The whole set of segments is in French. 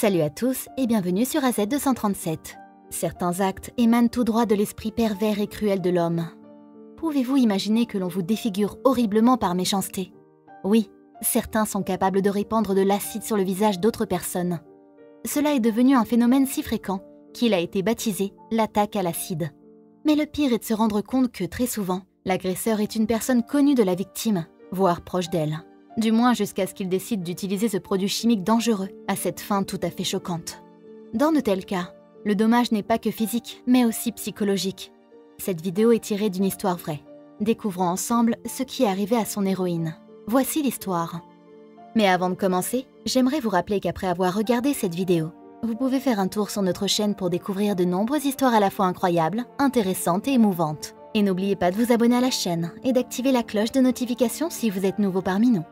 Salut à tous et bienvenue sur AZ237. Certains actes émanent tout droit de l'esprit pervers et cruel de l'homme. Pouvez-vous imaginer que l'on vous défigure horriblement par méchanceté? Oui, certains sont capables de répandre de l'acide sur le visage d'autres personnes. Cela est devenu un phénomène si fréquent qu'il a été baptisé l'attaque à l'acide. Mais le pire est de se rendre compte que très souvent, l'agresseur est une personne connue de la victime, voire proche d'elle. Du moins jusqu'à ce qu'il décide d'utiliser ce produit chimique dangereux à cette fin tout à fait choquante. Dans de tels cas, le dommage n'est pas que physique, mais aussi psychologique. Cette vidéo est tirée d'une histoire vraie. Découvrons ensemble ce qui est arrivé à son héroïne. Voici l'histoire. Mais avant de commencer, j'aimerais vous rappeler qu'après avoir regardé cette vidéo, vous pouvez faire un tour sur notre chaîne pour découvrir de nombreuses histoires à la fois incroyables, intéressantes et émouvantes. Et n'oubliez pas de vous abonner à la chaîne et d'activer la cloche de notification si vous êtes nouveau parmi nous.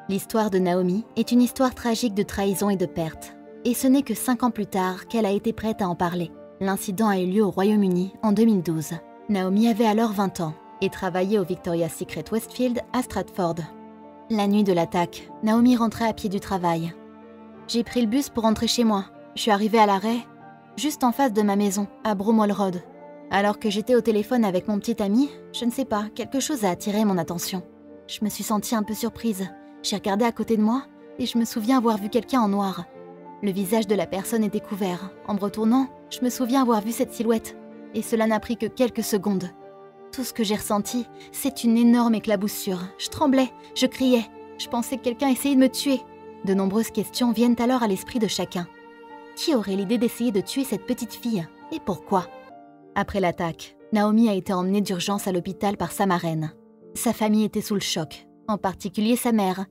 L'histoire de Naomi est une histoire tragique de trahison et de perte. Et ce n'est que 5 ans plus tard qu'elle a été prête à en parler. L'incident a eu lieu au Royaume-Uni en 2012. Naomi avait alors 20 ans et travaillait au Victoria's Secret Westfield à Stratford. La nuit de l'attaque, Naomi rentrait à pied du travail. « J'ai pris le bus pour rentrer chez moi. Je suis arrivée à l'arrêt, juste en face de ma maison, à Bromwell Road. Alors que j'étais au téléphone avec mon petit ami, je ne sais pas, quelque chose a attiré mon attention. Je me suis sentie un peu surprise. J'ai regardé à côté de moi et je me souviens avoir vu quelqu'un en noir. Le visage de la personne était couvert. En me retournant, je me souviens avoir vu cette silhouette. Et cela n'a pris que quelques secondes. Tout ce que j'ai ressenti, c'est une énorme éclaboussure. Je tremblais, je criais. Je pensais que quelqu'un essayait de me tuer. De nombreuses questions viennent alors à l'esprit de chacun. Qui aurait l'idée d'essayer de tuer cette petite fille? Et pourquoi? Après l'attaque, Naomi a été emmenée d'urgence à l'hôpital par sa marraine. Sa famille était sous le choc, en particulier sa mère.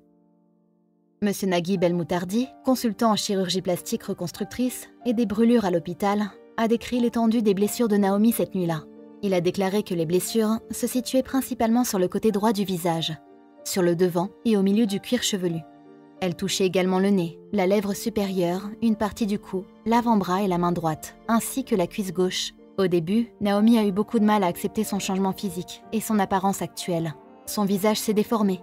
Monsieur Nagui Belmoutardi, consultant en chirurgie plastique reconstructrice et des brûlures à l'hôpital, a décrit l'étendue des blessures de Naomi cette nuit-là. Il a déclaré que les blessures se situaient principalement sur le côté droit du visage, sur le devant et au milieu du cuir chevelu. Elle touchait également le nez, la lèvre supérieure, une partie du cou, l'avant-bras et la main droite, ainsi que la cuisse gauche. Au début, Naomi a eu beaucoup de mal à accepter son changement physique et son apparence actuelle. Son visage s'est déformé,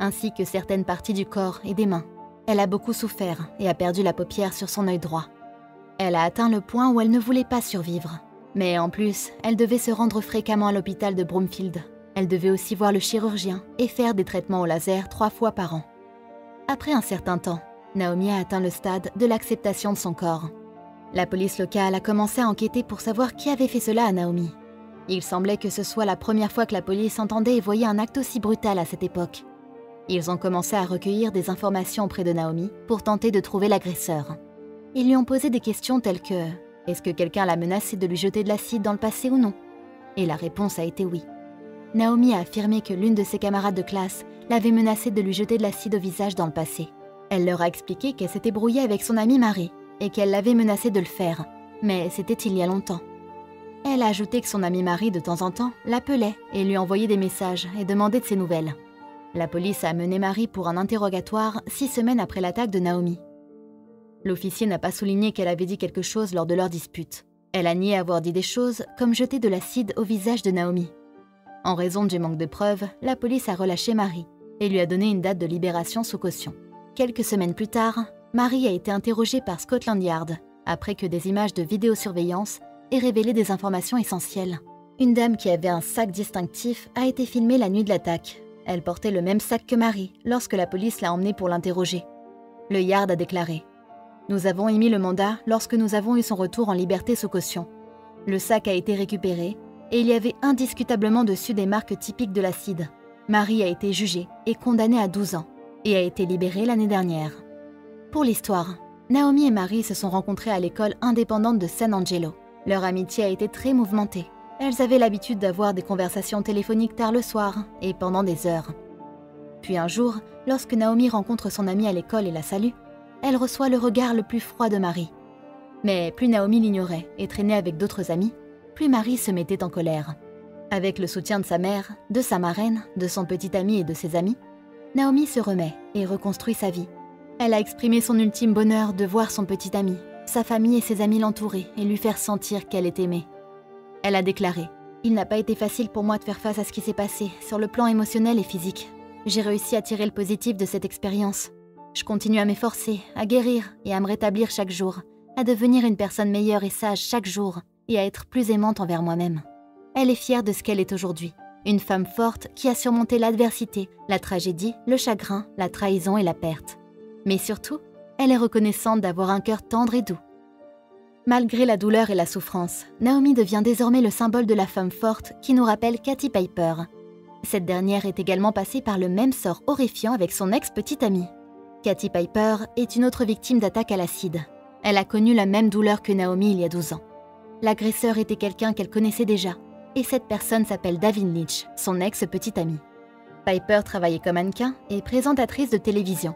ainsi que certaines parties du corps et des mains. Elle a beaucoup souffert et a perdu la paupière sur son œil droit. Elle a atteint le point où elle ne voulait pas survivre. Mais en plus, elle devait se rendre fréquemment à l'hôpital de Broomfield. Elle devait aussi voir le chirurgien et faire des traitements au laser 3 fois par an. Après un certain temps, Naomi a atteint le stade de l'acceptation de son corps. La police locale a commencé à enquêter pour savoir qui avait fait cela à Naomi. Il semblait que ce soit la première fois que la police entendait et voyait un acte aussi brutal à cette époque. Ils ont commencé à recueillir des informations auprès de Naomi pour tenter de trouver l'agresseur. Ils lui ont posé des questions telles que « Est-ce que quelqu'un l'a menacé de lui jeter de l'acide dans le passé ou non ?» Et la réponse a été oui. Naomi a affirmé que l'une de ses camarades de classe l'avait menacée de lui jeter de l'acide au visage dans le passé. Elle leur a expliqué qu'elle s'était brouillée avec son amie Marie et qu'elle l'avait menacée de le faire, mais c'était il y a longtemps. Elle a ajouté que son amie Marie, de temps en temps, l'appelait et lui envoyait des messages et demandait de ses nouvelles. La police a amené Marie pour un interrogatoire 6 semaines après l'attaque de Naomi. L'officier n'a pas souligné qu'elle avait dit quelque chose lors de leur dispute. Elle a nié avoir dit des choses comme jeter de l'acide au visage de Naomi. En raison du manque de preuves, la police a relâché Marie et lui a donné une date de libération sous caution. Quelques semaines plus tard, Marie a été interrogée par Scotland Yard après que des images de vidéosurveillance aient révélé des informations essentielles. Une dame qui avait un sac distinctif a été filmée la nuit de l'attaque. Elle portait le même sac que Marie lorsque la police l'a emmenée pour l'interroger. Le Yard a déclaré « Nous avons émis le mandat lorsque nous avons eu son retour en liberté sous caution. Le sac a été récupéré et il y avait indiscutablement dessus des marques typiques de l'acide. Marie a été jugée et condamnée à 12 ans et a été libérée l'année dernière. » Pour l'histoire, Naomi et Marie se sont rencontrées à l'école indépendante de San Angelo. Leur amitié a été très mouvementée. Elles avaient l'habitude d'avoir des conversations téléphoniques tard le soir et pendant des heures. Puis un jour, lorsque Naomi rencontre son amie à l'école et la salue, elle reçoit le regard le plus froid de Marie. Mais plus Naomi l'ignorait et traînait avec d'autres amis, plus Marie se mettait en colère. Avec le soutien de sa mère, de sa marraine, de son petit ami et de ses amis, Naomi se remet et reconstruit sa vie. Elle a exprimé son ultime bonheur de voir son petit ami, sa famille et ses amis l'entourer et lui faire sentir qu'elle est aimée. Elle a déclaré « Il n'a pas été facile pour moi de faire face à ce qui s'est passé sur le plan émotionnel et physique. J'ai réussi à tirer le positif de cette expérience. Je continue à m'efforcer, à guérir et à me rétablir chaque jour, à devenir une personne meilleure et sage chaque jour et à être plus aimante envers moi-même. Elle est fière de ce qu'elle est aujourd'hui. Une femme forte qui a surmonté l'adversité, la tragédie, le chagrin, la trahison et la perte. Mais surtout, elle est reconnaissante d'avoir un cœur tendre et doux. Malgré la douleur et la souffrance, Naomi devient désormais le symbole de la femme forte qui nous rappelle Katy Piper. Cette dernière est également passée par le même sort horrifiant avec son ex-petite amie. Katy Piper est une autre victime d'attaque à l'acide. Elle a connu la même douleur que Naomi il y a 12 ans. L'agresseur était quelqu'un qu'elle connaissait déjà, et cette personne s'appelle David Lynch, son ex-petite amie. Piper travaillait comme mannequin et présentatrice de télévision.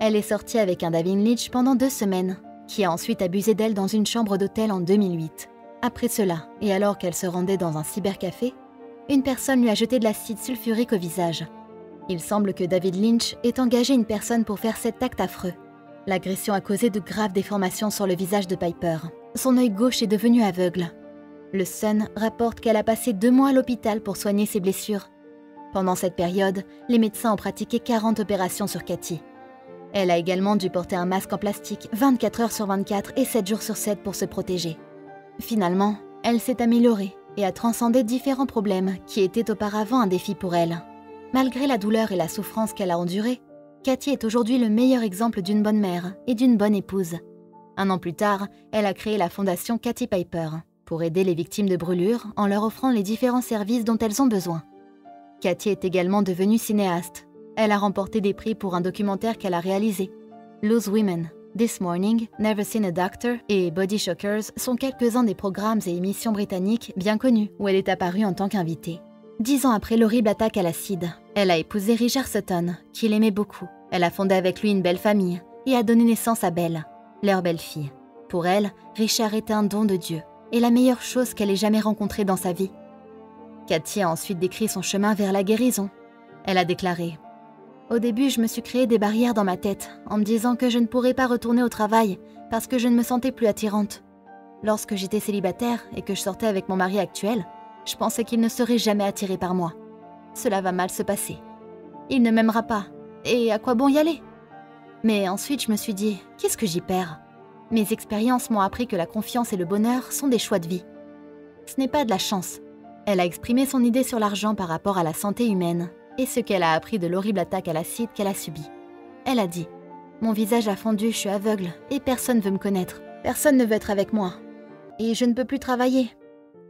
Elle est sortie avec un David Lynch pendant 2 semaines, qui a ensuite abusé d'elle dans une chambre d'hôtel en 2008. Après cela, et alors qu'elle se rendait dans un cybercafé, une personne lui a jeté de l'acide sulfurique au visage. Il semble que David Lynch ait engagé une personne pour faire cet acte affreux. L'agression a causé de graves déformations sur le visage de Piper. Son œil gauche est devenu aveugle. Le Sun rapporte qu'elle a passé 2 mois à l'hôpital pour soigner ses blessures. Pendant cette période, les médecins ont pratiqué 40 opérations sur Katy. Elle a également dû porter un masque en plastique 24 heures sur 24 et 7 jours sur 7 pour se protéger. Finalement, elle s'est améliorée et a transcendé différents problèmes qui étaient auparavant un défi pour elle. Malgré la douleur et la souffrance qu'elle a endurée, Katy est aujourd'hui le meilleur exemple d'une bonne mère et d'une bonne épouse. 1 an plus tard, elle a créé la fondation Katy Piper pour aider les victimes de brûlures en leur offrant les différents services dont elles ont besoin. Katy est également devenue cinéaste. Elle a remporté des prix pour un documentaire qu'elle a réalisé. Loose Women, This Morning, Never Seen a Doctor et Body Shockers sont quelques-uns des programmes et émissions britanniques bien connus où elle est apparue en tant qu'invitée. 10 ans après l'horrible attaque à l'acide, elle a épousé Richard Sutton, qu'il aimait beaucoup. Elle a fondé avec lui une belle famille et a donné naissance à Belle, leur belle-fille. Pour elle, Richard était un don de Dieu et la meilleure chose qu'elle ait jamais rencontrée dans sa vie. Katy a ensuite décrit son chemin vers la guérison. Elle a déclaré « Au début, je me suis créé des barrières dans ma tête en me disant que je ne pourrais pas retourner au travail parce que je ne me sentais plus attirante. Lorsque j'étais célibataire et que je sortais avec mon mari actuel, je pensais qu'il ne serait jamais attiré par moi. Cela va mal se passer. Il ne m'aimera pas. Et à quoi bon y aller ? Mais ensuite, je me suis dit, qu'est-ce que j'y perds ? Mes expériences m'ont appris que la confiance et le bonheur sont des choix de vie. Ce n'est pas de la chance. » Elle a exprimé son idée sur l'argent par rapport à la santé humaine et ce qu'elle a appris de l'horrible attaque à l'acide qu'elle a subie. Elle a dit « Mon visage a fondu, je suis aveugle et personne ne veut me connaître. Personne ne veut être avec moi. Et je ne peux plus travailler.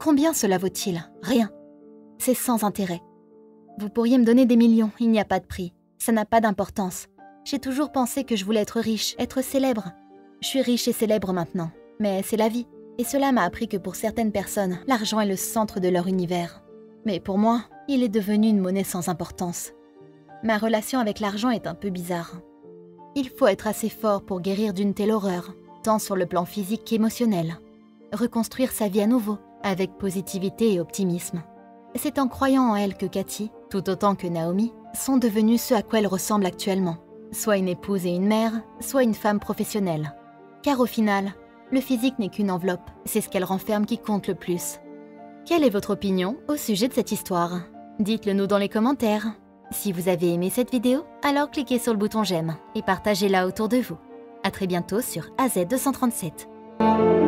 Combien cela vaut-il ? Rien. C'est sans intérêt. Vous pourriez me donner des millions, il n'y a pas de prix. Ça n'a pas d'importance. J'ai toujours pensé que je voulais être riche, être célèbre. Je suis riche et célèbre maintenant, mais c'est la vie. Et cela m'a appris que pour certaines personnes, l'argent est le centre de leur univers. Mais pour moi, il est devenu une monnaie sans importance. Ma relation avec l'argent est un peu bizarre. Il faut être assez fort pour guérir d'une telle horreur, tant sur le plan physique qu'émotionnel. Reconstruire sa vie à nouveau, avec positivité et optimisme. C'est en croyant en elle que Katy, tout autant que Naomi, sont devenues ce à quoi elles ressemblent actuellement. Soit une épouse et une mère, soit une femme professionnelle. Car au final, le physique n'est qu'une enveloppe, c'est ce qu'elle renferme qui compte le plus. Quelle est votre opinion au sujet de cette histoire ? Dites-le nous dans les commentaires. Si vous avez aimé cette vidéo, alors cliquez sur le bouton j'aime et partagez-la autour de vous. À très bientôt sur AZ237.